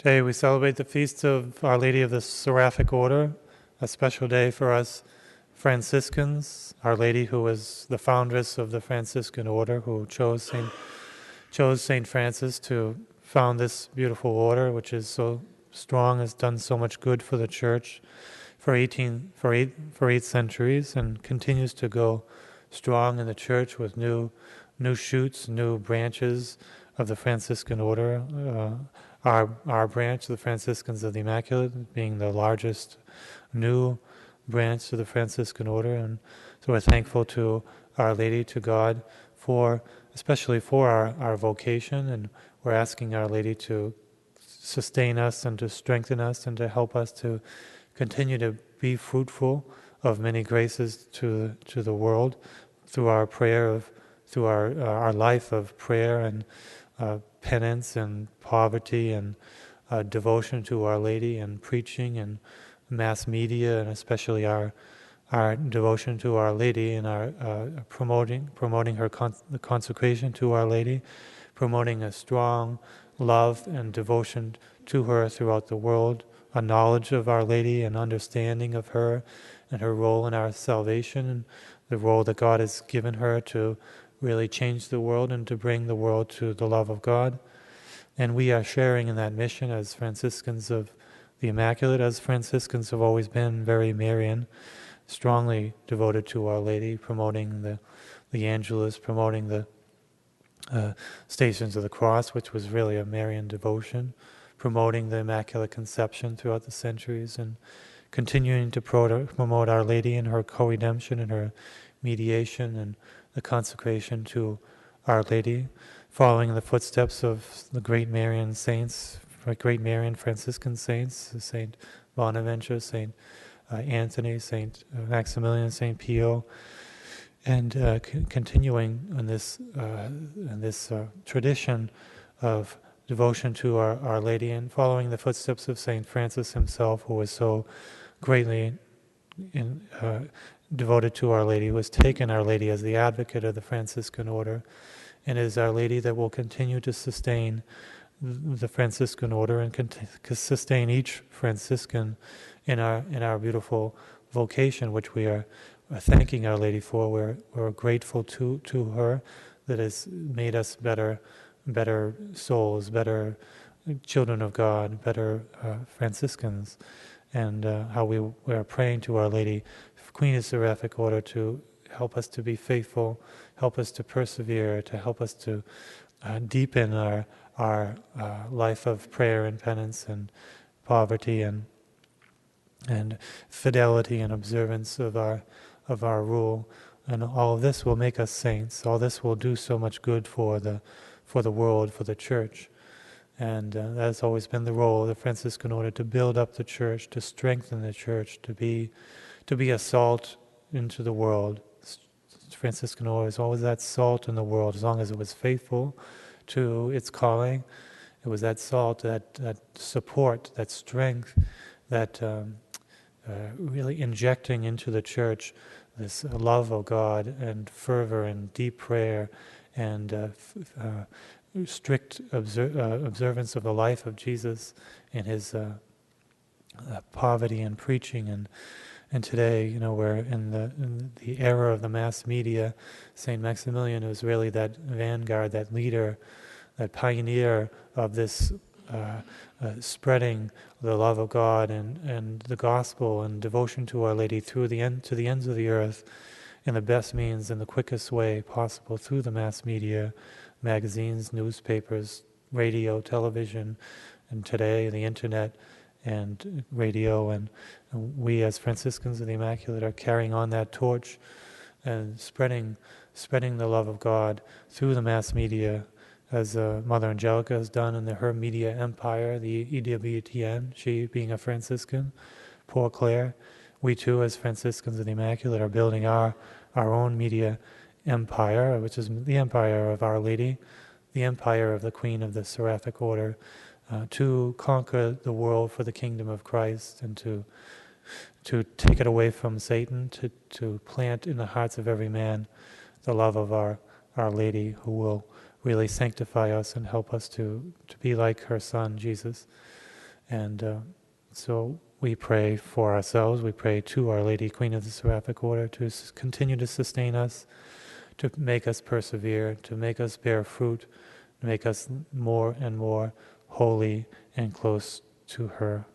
Today we celebrate the feast of Our Lady of the Seraphic Order, a special day for us Franciscans, Our Lady who was the foundress of the Franciscan Order, who chose Saint Francis to found this beautiful order, which is so strong, has done so much good for the Church for eight centuries, and continues to go strong in the Church with new shoots, new branches of the Franciscan Order. Our branch, the Franciscans of the Immaculate, being the largest new branch of the Franciscan Order, and so we're thankful to Our Lady, to God, especially for our vocation, and we're asking Our Lady to sustain us and to strengthen us and to help us to continue to be fruitful of many graces to the world through our through our life of prayer and penance and poverty and devotion to Our Lady and preaching and mass media, and especially our devotion to Our Lady and our promoting the consecration to Our Lady, promoting a strong love and devotion to her throughout the world, a knowledge of Our Lady and understanding of her and her role in our salvation and the role that God has given her to really change the world and to bring the world to the love of God. And we are sharing in that mission as Franciscans of the Immaculate, as Franciscans have always been very Marian, strongly devoted to Our Lady, promoting the Angelus, promoting the Stations of the Cross, which was really a Marian devotion, promoting the Immaculate Conception throughout the centuries, and continuing to promote Our Lady and her co-redemption and her mediation and the consecration to Our Lady, following in the footsteps of the great Marian saints, great Marian Franciscan saints, Saint Bonaventure, Saint Anthony, Saint Maximilian, Saint Pio, and continuing in this tradition of devotion to Our Lady, and following the footsteps of Saint Francis himself, who was so greatly devoted to Our Lady, who has taken Our Lady as the advocate of the Franciscan Order, and is Our Lady that will continue to sustain the Franciscan Order and sustain each Franciscan in our beautiful vocation, which we are thanking Our Lady for. We're grateful to her that has made us better souls, better children of God, better Franciscans, and how we are praying to Our Lady, Queen of Seraphic Order, to help us to be faithful, help us to persevere, to help us to deepen our life of prayer and penance and poverty and fidelity and observance of our rule. And all of this will make us saints. All this will do so much good for the world, for the Church. And that's always been the role of the Franciscan Order, to build up the Church, to strengthen the Church, to be a salt into the world. Franciscan Order is always that salt in the world, as long as it was faithful to its calling. It was that salt, that support, that strength, that really injecting into the Church this love of God and fervor and deep prayer and strict observance of the life of Jesus and his poverty and preaching. And today, we're in the era of the mass media. Saint Maximilian was really that vanguard, that leader, that pioneer of this spreading the love of God and the gospel and devotion to Our Lady to the ends of the earth in the best means, in the quickest way possible, through the mass media, magazines, newspapers, radio, television, and today the internet and radio. And we as Franciscans of the Immaculate are carrying on that torch and spreading the love of God through the mass media, as Mother Angelica has done in her media empire, the EWTN, she being a Franciscan, Poor Clare. We too, as Franciscans of the Immaculate, are building our own media empire, which is the empire of Our Lady, the empire of the Queen of the Seraphic Order, to conquer the world for the kingdom of Christ, and to take it away from Satan, to plant in the hearts of every man the love of Our Lady, who will really sanctify us and help us to be like her Son, Jesus. And so we pray for ourselves, we pray to Our Lady, Queen of the Seraphic Order, to continue to sustain us, to make us persevere, to make us bear fruit, to make us more and more holy and close to her.